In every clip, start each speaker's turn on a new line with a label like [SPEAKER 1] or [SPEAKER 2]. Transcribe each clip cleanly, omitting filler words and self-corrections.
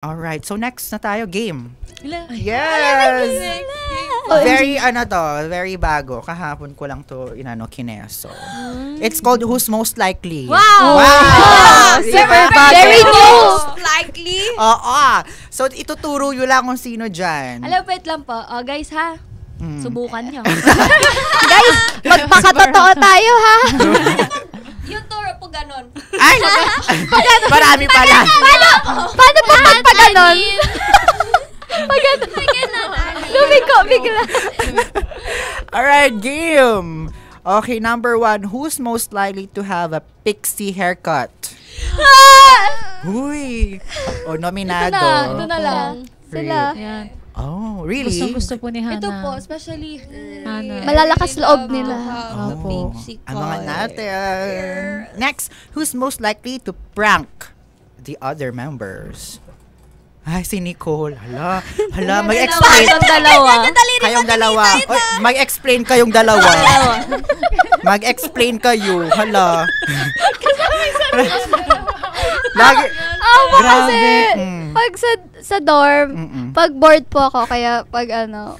[SPEAKER 1] Alright, so next na tayo, game.
[SPEAKER 2] Yes!
[SPEAKER 1] Very bago. Kahapon ko lang to kineso. It's called Who's Most Likely.
[SPEAKER 2] Wow!
[SPEAKER 1] Super
[SPEAKER 2] bago.
[SPEAKER 3] Very most likely.
[SPEAKER 1] Oo. So, ituturo nyo lang kung sino dyan.
[SPEAKER 2] Alam, wait lang po. Guys, ha? Subukan nyo.
[SPEAKER 3] Guys, magpakatotoo tayo, ha?
[SPEAKER 2] Yung turo po ganon.
[SPEAKER 1] Ay! Marami pala.
[SPEAKER 3] Paano po pag ganon? Pag ganon. Lumiko, bigla.
[SPEAKER 1] Alright, game. Okay, number 1. Who's most likely to have a pixie haircut? Huy! O, nominado.
[SPEAKER 2] Ito na lang.
[SPEAKER 3] Sila.
[SPEAKER 4] Yan.
[SPEAKER 1] Oh, really?
[SPEAKER 4] Gusto po ni Hana.
[SPEAKER 2] Ito po, especially
[SPEAKER 4] Hana.
[SPEAKER 3] Malalakas loob nila.
[SPEAKER 1] Oh, ang mga natin. Next, who's most likely to prank the other members? Ay, si Nicole. Hala, mag-explain. Kayong dalawa. Oy, mag-explain kayong dalawa. Mag-explain kayo. Hala. Lagi.
[SPEAKER 3] Kasi, pag sa dorm, pag bored po ako, kaya pag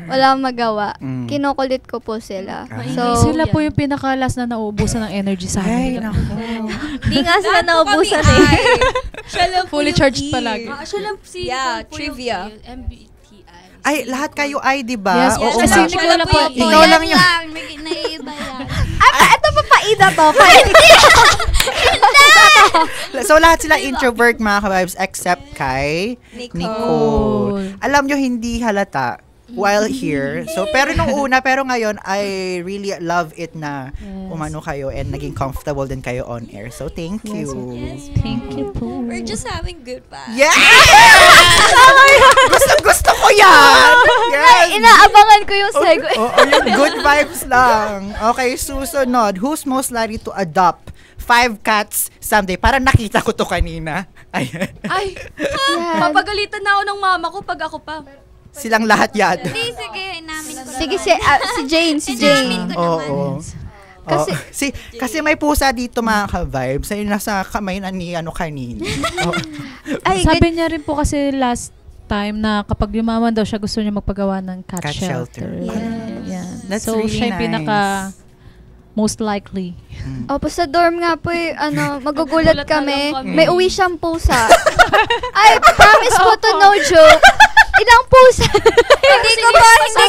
[SPEAKER 3] wala magawa, kinukulit ko po sila. So,
[SPEAKER 4] Sila po yung pinakalas na nauubusan ng energy sa
[SPEAKER 1] Ay,
[SPEAKER 4] amin.
[SPEAKER 1] naku.
[SPEAKER 3] di nga sila naubusan eh.
[SPEAKER 2] Siya lang po
[SPEAKER 4] Fully
[SPEAKER 2] yung
[SPEAKER 4] charged
[SPEAKER 2] key.
[SPEAKER 4] palagi.
[SPEAKER 2] Siya lang si
[SPEAKER 3] Yeah,
[SPEAKER 2] Nicole po
[SPEAKER 3] trivia.
[SPEAKER 2] yung MBTI.
[SPEAKER 1] Ay, lahat kayo ay, di ba?
[SPEAKER 4] Yes,
[SPEAKER 1] Oo
[SPEAKER 4] kasi
[SPEAKER 1] nga.
[SPEAKER 4] hindi ko lang po.
[SPEAKER 1] Ikaw lang yun.
[SPEAKER 3] Naiiba yan. Ito pa paida to.
[SPEAKER 1] So, lahat sila introvert, mga ka-vibes, except kay Nicole. Alam nyo, hindi halata while here. So, pero nung una, pero ngayon, I really love it na umano kayo and naging comfortable din kayo on air. So, thank you.
[SPEAKER 4] Thank you po.
[SPEAKER 3] We're just having good vibes.
[SPEAKER 1] Yes! Gusto ko yan! Yes!
[SPEAKER 3] Inaabangan ko yung segue.
[SPEAKER 1] Yung good vibes lang. Okay, susunod. Who's most likely to adopt 5 cats someday? Parang nakita ko to kanina. Ayan.
[SPEAKER 2] Ay, papagalitan na ako ng mama ko pag ako pa.
[SPEAKER 1] Silang lahat yata.
[SPEAKER 3] Sige, namin ko. Sige, si Jane.
[SPEAKER 1] Oo. Kasi may pusa dito, mga ka-vibes. Ay, nasa kamay na ni kanina.
[SPEAKER 4] Sabi niya rin po kasi last time na kapag yumaman daw siya, gusto niya magpagawa ng cat shelter. Yeah.
[SPEAKER 1] That's
[SPEAKER 4] So,
[SPEAKER 1] really
[SPEAKER 4] siya yung
[SPEAKER 1] nice.
[SPEAKER 4] pinaka most likely.
[SPEAKER 3] Opo, sa dorm nga po magugulat
[SPEAKER 2] Gulat na
[SPEAKER 3] kami.
[SPEAKER 2] lang kami.
[SPEAKER 3] May uwi siyang pusa. Ay, promise po to, no joke. Ilang pusa? Hindi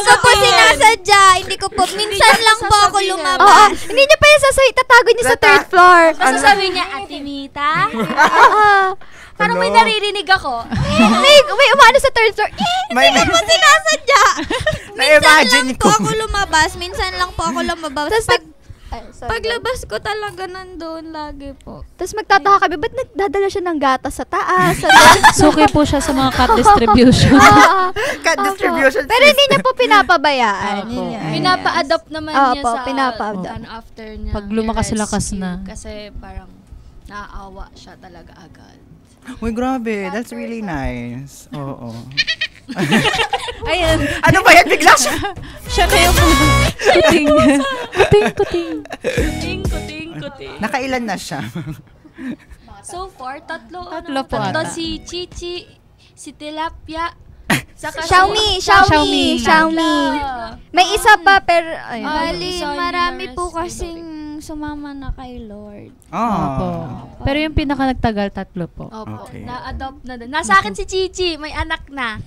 [SPEAKER 3] ko po sinasadya. Hindi ko po. Minsan lang po ako lumabas. Oo, hindi niya pa yung tatago niya sa third floor.
[SPEAKER 2] Basta sabi niya, Ate Mita, parang may naririnig ako.
[SPEAKER 3] May umano sa third floor.
[SPEAKER 1] Hindi
[SPEAKER 3] ko po sinasadya.
[SPEAKER 1] Na-imagine ko.
[SPEAKER 3] lumabas. Minsan lang po ako lumabas. Tapos paglabas ko talaga nandun lagi po. Tapos magtataka kami, ba't nagdadala siya ng gatas sa taas?
[SPEAKER 4] Suki po siya sa mga cat distribution.
[SPEAKER 1] Cat distribution
[SPEAKER 3] Pero hindi niya po pinapabayaan.
[SPEAKER 4] Opo.
[SPEAKER 2] Pinapa-adopt naman niya
[SPEAKER 3] Opo,
[SPEAKER 2] sa
[SPEAKER 3] pinapa-adopt.
[SPEAKER 2] after niya.
[SPEAKER 4] Pag lumakas-lakas na.
[SPEAKER 2] Kasi parang naaawa siya talaga agad.
[SPEAKER 1] Uy, grabe. That's really nice. Oo.
[SPEAKER 4] Ayan.
[SPEAKER 1] Ano ba yan? Bigla siya.
[SPEAKER 4] Siya na yung kuting. Kuting.
[SPEAKER 2] Kuting.
[SPEAKER 1] Nakailan na siya?
[SPEAKER 2] So far, tatlo
[SPEAKER 4] po ata.
[SPEAKER 2] si Chichi, si Tilapia, saka
[SPEAKER 3] Xiaomi. May isa pa, pero
[SPEAKER 2] Bali,
[SPEAKER 3] marami po kasing sumama na kay Lord.
[SPEAKER 4] Opo. Pero yung pinaka nagtagal, 3 po.
[SPEAKER 2] Opo,
[SPEAKER 1] Okay.
[SPEAKER 2] na-adopt na din. Nasa akin si Chichi, may anak na.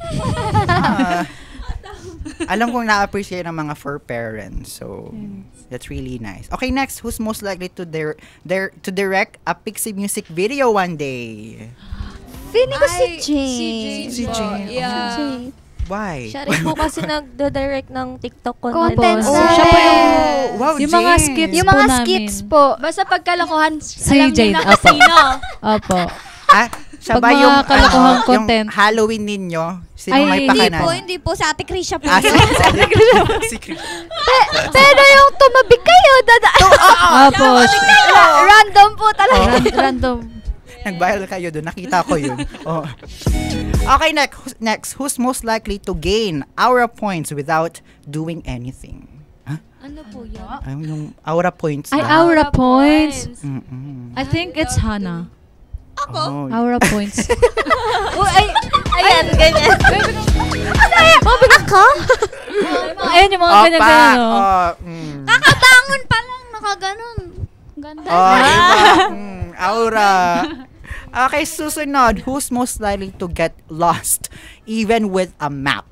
[SPEAKER 1] Alam kong na-appreciate ng mga fur parents. So, that's really nice. Okay, next. Who's most likely to direct a Pixie music video one day?
[SPEAKER 3] Feeling ko si Jane.
[SPEAKER 1] Si Jane.
[SPEAKER 3] Yeah.
[SPEAKER 1] Why?
[SPEAKER 5] Siya rin po kasi nagdo-direct ng TikTok
[SPEAKER 3] Content.
[SPEAKER 4] Opo.
[SPEAKER 3] Oh,
[SPEAKER 4] Siya po yung
[SPEAKER 1] Wow,
[SPEAKER 4] yung mga
[SPEAKER 1] Jane.
[SPEAKER 4] skits
[SPEAKER 3] Yung
[SPEAKER 4] po
[SPEAKER 3] mga
[SPEAKER 4] namin.
[SPEAKER 3] skits po.
[SPEAKER 2] Basta pagkalokohan,
[SPEAKER 4] Si
[SPEAKER 2] alam
[SPEAKER 4] Jane,
[SPEAKER 2] niyo na
[SPEAKER 4] opo.
[SPEAKER 2] sino.
[SPEAKER 4] Opo.
[SPEAKER 1] Siya
[SPEAKER 4] Pag
[SPEAKER 1] ba
[SPEAKER 4] mga
[SPEAKER 1] yung,
[SPEAKER 4] kalokohang
[SPEAKER 1] yung
[SPEAKER 4] content.
[SPEAKER 1] Halloween ninyo? Sino
[SPEAKER 4] Ay,
[SPEAKER 1] may
[SPEAKER 4] hindi
[SPEAKER 1] pakanan?
[SPEAKER 3] Hindi po. Sa Ate Krisha po.
[SPEAKER 1] Si Chris.
[SPEAKER 3] Pero yung tumabi kayo,
[SPEAKER 4] Opo.
[SPEAKER 3] random po talaga.
[SPEAKER 4] Random.
[SPEAKER 1] Nag-viral kayo doon. Nakita ko yun. Oh. Okay, next. Who's most likely to gain aura points without doing anything?
[SPEAKER 2] Ano po yun?
[SPEAKER 1] Yung aura points.
[SPEAKER 4] Ay,
[SPEAKER 1] na.
[SPEAKER 4] aura points.
[SPEAKER 1] Mm-mm.
[SPEAKER 4] I think it's Hana.
[SPEAKER 1] Oh,
[SPEAKER 4] Aura points.
[SPEAKER 2] Ay,
[SPEAKER 5] ganyan.
[SPEAKER 3] Ako?
[SPEAKER 4] Ayun yung mga ganyan-ganyan, no?
[SPEAKER 3] Kakabangon pa lang, nakaganon. Ganda.
[SPEAKER 1] Aura. Okay, susunod. Who's most likely to get lost even with a map?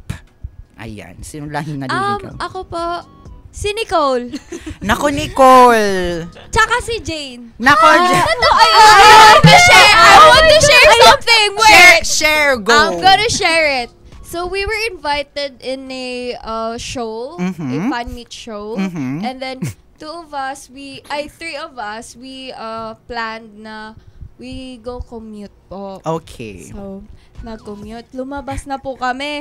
[SPEAKER 1] Ayan. Sino lahing naliligaw?
[SPEAKER 5] Ako po, si Nicole.
[SPEAKER 1] Nako, Nicole.
[SPEAKER 5] Tsaka si Jane.
[SPEAKER 1] Nako,
[SPEAKER 5] I want to share something. Wait.
[SPEAKER 1] Share, go.
[SPEAKER 5] I'm gonna share it. So we were invited in a show, a fan meet show, and then three of us, we planned na we go commute po.
[SPEAKER 1] Okay.
[SPEAKER 5] So, nag-commute. Lumabas na po kami.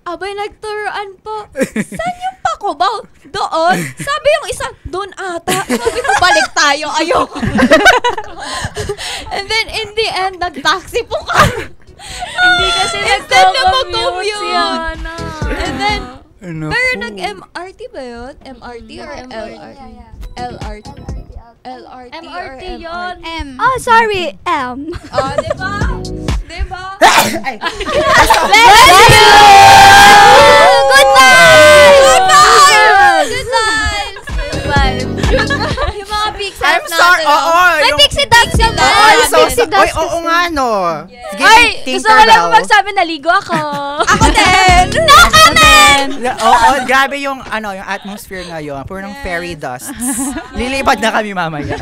[SPEAKER 5] Abay, nagturuan po. Saan yung Pacobaw? Doon? Sabi yung isa, doon ata. Sabi ko, balik tayo. Ayoko. And then, in the end, nag-taxi po kami.
[SPEAKER 4] Hindi kasi
[SPEAKER 5] nagko-commute. And then,
[SPEAKER 1] Ano
[SPEAKER 5] pero
[SPEAKER 1] po?
[SPEAKER 5] nag-MRT ba yun? MRT or LRT? LRT. LRT or
[SPEAKER 2] MRT
[SPEAKER 5] MRT?
[SPEAKER 2] yun.
[SPEAKER 3] M. Oh, sorry. M.
[SPEAKER 5] Oh, diba? Diba?
[SPEAKER 3] Good vibes! Good vibes!
[SPEAKER 5] Good vibes. Yung mga pixels
[SPEAKER 1] I'm
[SPEAKER 5] natin.
[SPEAKER 1] sorry. Oo.
[SPEAKER 3] May pixie dance ka ba?
[SPEAKER 1] Ay, so,
[SPEAKER 3] Pixie
[SPEAKER 1] oy,
[SPEAKER 3] dance
[SPEAKER 1] oo nga, no. Sige,
[SPEAKER 2] Ay, gusto ko lang
[SPEAKER 1] Tinkerbell.
[SPEAKER 2] magsabi, naligo ako.
[SPEAKER 5] Ako din!
[SPEAKER 1] Oo, grabe yung, yung atmosphere ngayon. Puro ng fairy dust. Lilipad na kami mamaya.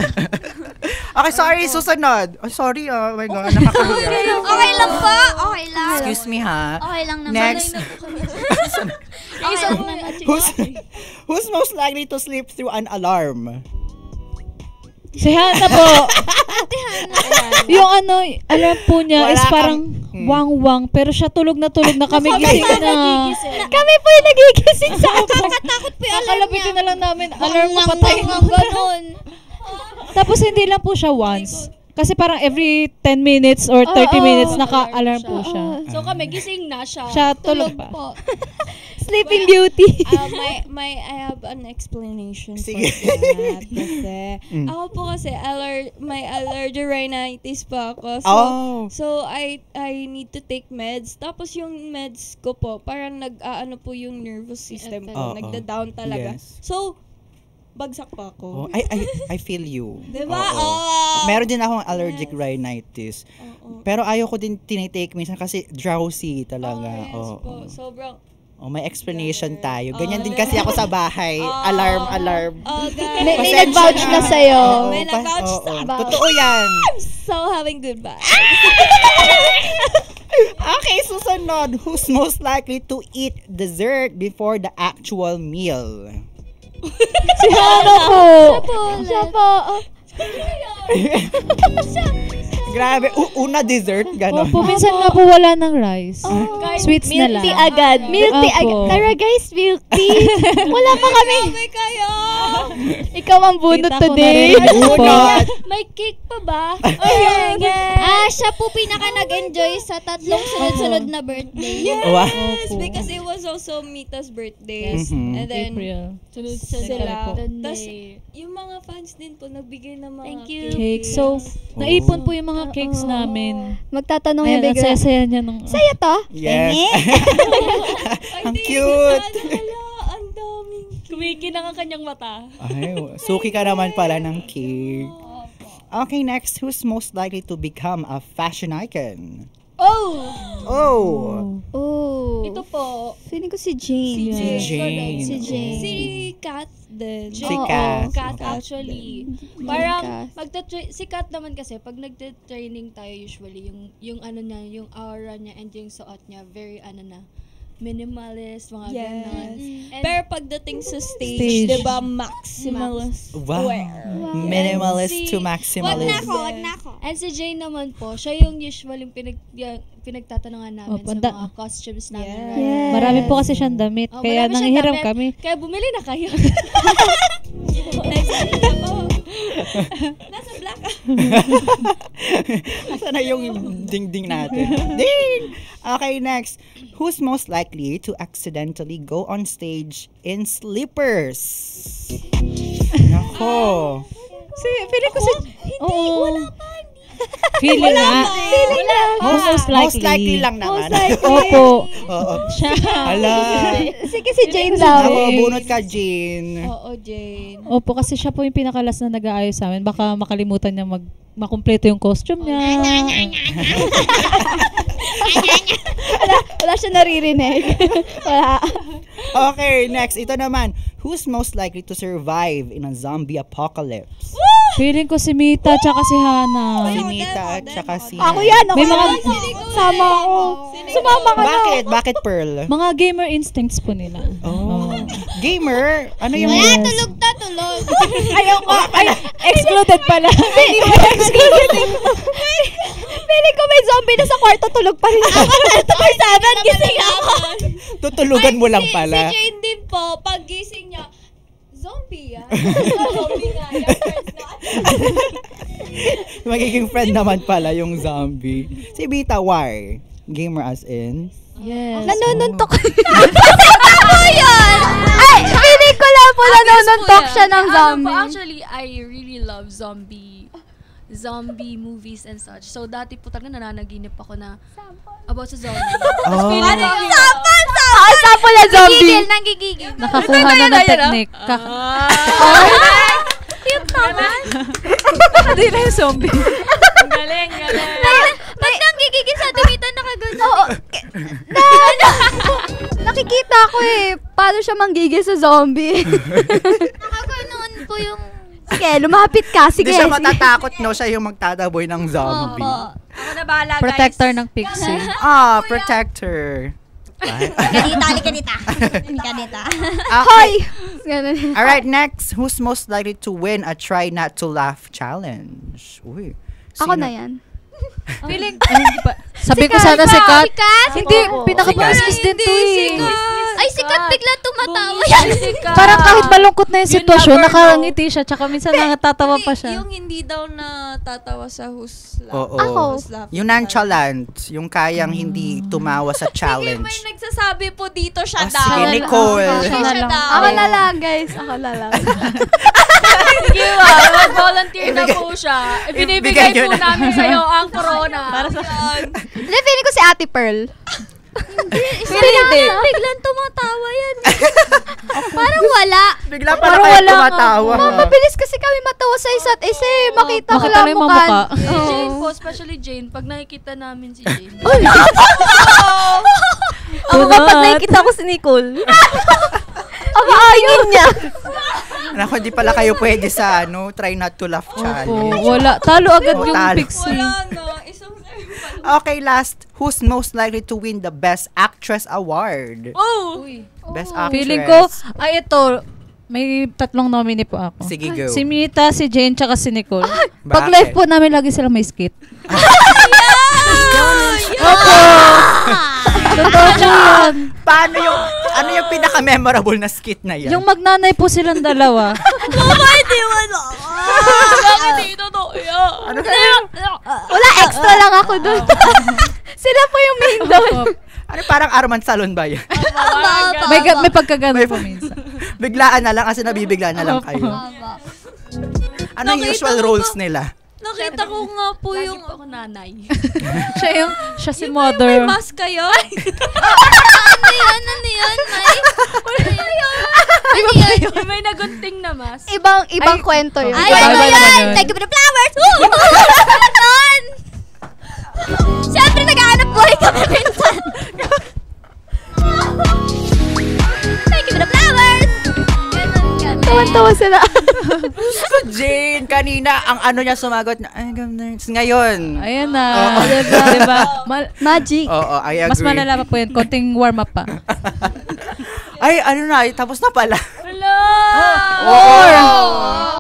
[SPEAKER 1] Okay, sorry, susunod. Oh, sorry, oh my God, nakakahiya.
[SPEAKER 3] Okay lang po. Okay lang.
[SPEAKER 1] Excuse me, ha.
[SPEAKER 3] Okay lang naman.
[SPEAKER 1] Next.
[SPEAKER 3] Okay lang naman.
[SPEAKER 1] Who's most likely to sleep through an alarm?
[SPEAKER 4] Si Hana po. Yung alam po niya
[SPEAKER 1] Wala
[SPEAKER 4] is parang wang-wang, pero siya tulog na kami gising na. Kami po yung nagigising sa ako.
[SPEAKER 3] Nakakatakot po yung alarm niya.
[SPEAKER 4] Kakalabitin na lang namin, alarm mo patay.
[SPEAKER 3] Ganon.
[SPEAKER 4] Tapos hindi lang po siya once. Kasi parang every 10 minutes or 30 minutes naka-alarm po siya.
[SPEAKER 2] So kami, gising na siya.
[SPEAKER 4] Siya tulog pa.
[SPEAKER 5] Po.
[SPEAKER 4] Sleeping Beauty.
[SPEAKER 5] I have an explanation for
[SPEAKER 1] Sige.
[SPEAKER 5] that. Kasi, ako po kasi, may allergy rhinitis pa ako. So I need to take meds. Tapos yung meds ko po, parang nag-aano po yung nervous system ko. Nagda-down talaga.
[SPEAKER 1] Yes.
[SPEAKER 5] So, bagsak pa ako.
[SPEAKER 1] I feel you.
[SPEAKER 5] Diba?
[SPEAKER 1] Meron din akong allergic rhinitis. Pero ayaw ko din tinitake minsan kasi drowsy talaga.
[SPEAKER 5] Yes po. Sobrang,
[SPEAKER 1] May explanation tayo. Ganyan din kasi ako sa bahay. Alarm.
[SPEAKER 3] May
[SPEAKER 1] Pasensya
[SPEAKER 3] nag-vouch na sa'yo.
[SPEAKER 5] May nag-vouch sa
[SPEAKER 1] Totoo yan.
[SPEAKER 5] so having good vibes.
[SPEAKER 1] Okay, susunod. Who's most likely to eat dessert before the actual meal?
[SPEAKER 4] Si Hana po.
[SPEAKER 3] Siya po.
[SPEAKER 1] Grabe. Una dessert, gano'n.
[SPEAKER 4] Opo, minsan nga po wala ng rice. Sweets na lang.
[SPEAKER 3] Milk tea agad. Milk tea agad.
[SPEAKER 4] Opo.
[SPEAKER 3] Tara guys, milk tea. Wala pa kami.
[SPEAKER 5] Sabay kayo!
[SPEAKER 3] Ikaw ang bunot
[SPEAKER 4] Kita ko na
[SPEAKER 3] today.
[SPEAKER 4] rin.
[SPEAKER 1] Bunot.
[SPEAKER 2] May cake pa ba?
[SPEAKER 3] Siya po pinaka nag-enjoy sa tatlong sunod-sunod na birthday.
[SPEAKER 1] Wow.
[SPEAKER 5] Yes, because it was also Mita's birthday. And then,
[SPEAKER 4] April.
[SPEAKER 5] sila.
[SPEAKER 2] Then
[SPEAKER 5] Tas,
[SPEAKER 2] they-
[SPEAKER 5] yung mga fans din po, nagbigay ng mga
[SPEAKER 2] Thank you.
[SPEAKER 4] Cake. So, naipon po yung mga cakes namin.
[SPEAKER 3] Magtatanong
[SPEAKER 4] Ayan,
[SPEAKER 3] yung
[SPEAKER 4] ang
[SPEAKER 3] bigla.
[SPEAKER 4] saya-saya niya nung...
[SPEAKER 3] Sa'yo to?
[SPEAKER 1] Yes. Ang
[SPEAKER 5] Ay,
[SPEAKER 1] cute.
[SPEAKER 5] Wala, ang daming.
[SPEAKER 2] Kumikinang ang kanyang mata.
[SPEAKER 1] Ay, suki ka naman pala ng cake. Okay, next. Who's most likely to become a fashion icon? Oh!
[SPEAKER 3] Oh.
[SPEAKER 2] Ito po.
[SPEAKER 3] Feeling ko si Jane.
[SPEAKER 1] Jane.
[SPEAKER 3] Si Jane.
[SPEAKER 5] Si Kat din.
[SPEAKER 1] Si
[SPEAKER 3] Oo.
[SPEAKER 1] Kat.
[SPEAKER 2] Kat actually. Parang si Kat naman kasi pag nagte-training tayo usually yung ano niya, yung aura niya and yung suot niya very minimalist, mga ganon. And
[SPEAKER 5] Pero pagdating sa
[SPEAKER 4] Stage.
[SPEAKER 5] stage, diba, maximalist.
[SPEAKER 1] Wow. Minimalist to maximalist.
[SPEAKER 3] Wag na ako.
[SPEAKER 2] And si Jane naman po, siya yung usual yung pinagtatanungan namin
[SPEAKER 4] Opo,
[SPEAKER 2] sa mga costumes namin.
[SPEAKER 5] Yes.
[SPEAKER 2] Right?
[SPEAKER 4] Marami po kasi siyang damit,
[SPEAKER 2] Oh,
[SPEAKER 4] kaya
[SPEAKER 2] marami siyang
[SPEAKER 4] nanghihiram
[SPEAKER 2] damit.
[SPEAKER 4] kami.
[SPEAKER 2] Kaya bumili na kayo.
[SPEAKER 5] Nasa black.
[SPEAKER 1] Saan na yung ding-ding natin? Ding! Okay, next. Who's most likely to accidentally go on stage in slippers? Nako.
[SPEAKER 4] Feeling ko si... Oo. Feeling nga. Most likely.
[SPEAKER 1] lang naman.
[SPEAKER 4] Opo.
[SPEAKER 1] Oo.
[SPEAKER 4] Siya.
[SPEAKER 1] Ala.
[SPEAKER 3] Sige, si Jane daw.
[SPEAKER 1] Ako, bunot ka, Jane.
[SPEAKER 5] Oo, Jane.
[SPEAKER 4] Opo, kasi siya po yung pinakalas na nag-aayos sa amin. Baka makalimutan niya makumpleto yung costume niya.
[SPEAKER 3] Wala siya naririnig. Wala.
[SPEAKER 1] Okay, next. Ito naman. Who's most likely to survive in a zombie apocalypse?
[SPEAKER 4] Feeling ko si Mita tsaka si Hana.
[SPEAKER 1] Si Mita at saka si...
[SPEAKER 3] Ako yan.
[SPEAKER 4] May mga
[SPEAKER 3] Sama ako. Sumama ka na.
[SPEAKER 1] Bakit? Bakit, Pearl?
[SPEAKER 4] mga gamer instincts po nila.
[SPEAKER 1] Oh. Gamer? Ano yung...
[SPEAKER 3] Tulog.
[SPEAKER 4] Ayaw ko. Ay, excluded pala.
[SPEAKER 3] Feeling ko may zombie na sa kwarto, tulog pa rin ako. 24/7, gising ako.
[SPEAKER 1] Tutulugan mo lang pala.
[SPEAKER 5] Si Jane din po, pag gising niya, zombie yan. Zombie nga yan. Friends na.
[SPEAKER 1] Magiging friend naman pala yung zombie. Si Bita, why? Gamer as in?
[SPEAKER 4] Yes.
[SPEAKER 3] Nanununtok. Ako yun! Ay, feeling ko lang po nanununtok siya ng zombie.
[SPEAKER 2] Actually, I really love zombie movies and such. So, dati po talaga nananaginip ako na about sa zombie.
[SPEAKER 1] Oh.
[SPEAKER 3] Sample na zombie. Nanggigigil.
[SPEAKER 4] Nakakuha na ng technique.
[SPEAKER 3] Cute naman.
[SPEAKER 4] Hindi na yung zombie.
[SPEAKER 2] Galing.
[SPEAKER 3] Ba't nanggigigil sa dumitan nakagano? Oo. Nakikita ko paano siya manggigil sa zombie. Nakaganoon po yung... Sige, lumapit ka. Sige.
[SPEAKER 1] Hindi siya matatakot, no? Siya yung magtataboy ng zombie.
[SPEAKER 5] Ako na bahala, guys.
[SPEAKER 4] Protector ng pixie.
[SPEAKER 1] Protector.
[SPEAKER 3] Kanita.
[SPEAKER 1] Okay.
[SPEAKER 3] Ganun.
[SPEAKER 1] Alright, next. Who's most likely to win a Try Not to Laugh challenge? Uy.
[SPEAKER 3] Ako na yan.
[SPEAKER 4] Feeling, hindi pa. Sabi ko sana si Kat. Hindi, pinaka-business din to
[SPEAKER 3] Ay, si Kat bigla tumatawa yan.
[SPEAKER 4] Parang kahit malungkot na yung sitwasyon, nakangiti siya, tsaka minsan natatawa pa siya.
[SPEAKER 5] Yung hindi daw natatawa sa Who's Laugh.
[SPEAKER 1] Oo.
[SPEAKER 3] Ako.
[SPEAKER 5] Who's Laugh.
[SPEAKER 1] Yung nonchalant, yung kayang hindi tumawa sa
[SPEAKER 5] Sige,
[SPEAKER 1] challenge.
[SPEAKER 5] may nagsasabi po dito siya
[SPEAKER 1] Oh,
[SPEAKER 5] daw.
[SPEAKER 1] sige, Nicole.
[SPEAKER 4] Siya na lang.
[SPEAKER 3] Ako na lang, guys. Ako na lang.
[SPEAKER 2] Sige, mag-volunteer na po siya. Ibinibigay
[SPEAKER 1] Ibigay
[SPEAKER 2] po
[SPEAKER 1] nyo na.
[SPEAKER 2] namin sa'yo ang corona. Para sa
[SPEAKER 3] Hindi, feeling ko si Ate Pearl. Biglang tumatawa yan. Parang wala.
[SPEAKER 1] Bigla pala kayo tumatawa.
[SPEAKER 3] Mabilis kasi kami matawa sa isa't isa. Makita ko
[SPEAKER 4] Makita
[SPEAKER 3] lang
[SPEAKER 4] lang yung
[SPEAKER 3] mukha.
[SPEAKER 4] mukha.
[SPEAKER 2] Jane po, especially Jane, pag nakikita namin si Jane.
[SPEAKER 3] Ako kapag nakikita ko si Nicole. Ang ayun niya.
[SPEAKER 1] Naku, hindi pala kayo pwede sa Try Not to Laugh
[SPEAKER 4] Opo,
[SPEAKER 1] challenge.
[SPEAKER 4] wala. Talo agad yung
[SPEAKER 1] Talo.
[SPEAKER 4] pixie.
[SPEAKER 5] Wala na. Isang
[SPEAKER 1] Okay, last. Who's most likely to win the Best Actress Award? Best Actress.
[SPEAKER 4] Feeling ko, ito, may 3 nominee po ako.
[SPEAKER 1] Sige, go.
[SPEAKER 4] Si Mita, si Jane, tsaka si Nicole. Pag
[SPEAKER 1] Bakit?
[SPEAKER 4] live po namin, lagi sila may skit. Totoo po yan.
[SPEAKER 1] Paano ano yung pinaka-memorable na skit na yan?
[SPEAKER 4] Yung magnanay po silang dalawa.
[SPEAKER 2] Bakit dito to?
[SPEAKER 1] Ano
[SPEAKER 3] Wala, extra lang ako dun. Sila po yung main doon.
[SPEAKER 1] Ano parang Arman Salon ba yan?
[SPEAKER 4] May pagkagano po minsan.
[SPEAKER 1] Biglaan na lang kasi nabibigla na lang kayo. Ano yung usual roles nila?
[SPEAKER 5] Nakita ko nga po
[SPEAKER 2] Lagi
[SPEAKER 5] yung...
[SPEAKER 2] po ako nanay.
[SPEAKER 4] Siya si
[SPEAKER 5] May
[SPEAKER 4] mother.
[SPEAKER 5] mask kayo?
[SPEAKER 3] Ano yan?
[SPEAKER 2] Yung may nagunting na mas.
[SPEAKER 3] Ibang kwento yun.
[SPEAKER 4] Ay, ano yan?
[SPEAKER 3] Thank you for the flowers! Ganon! Siyempre, nag-aanap buhay kami minsan. Thank you for the flowers! Ganon. Tawan-tawa sila.
[SPEAKER 1] Jane, kanina, ang niya sumagot na, ay, nerds. Ngayon.
[SPEAKER 4] Ayan na. Diba?
[SPEAKER 3] Magic.
[SPEAKER 1] Oo, I agree.
[SPEAKER 4] Mas malala pa po yun. Konting warm up pa.
[SPEAKER 1] Ay, tapos na pala.
[SPEAKER 2] Hello!
[SPEAKER 1] Oo.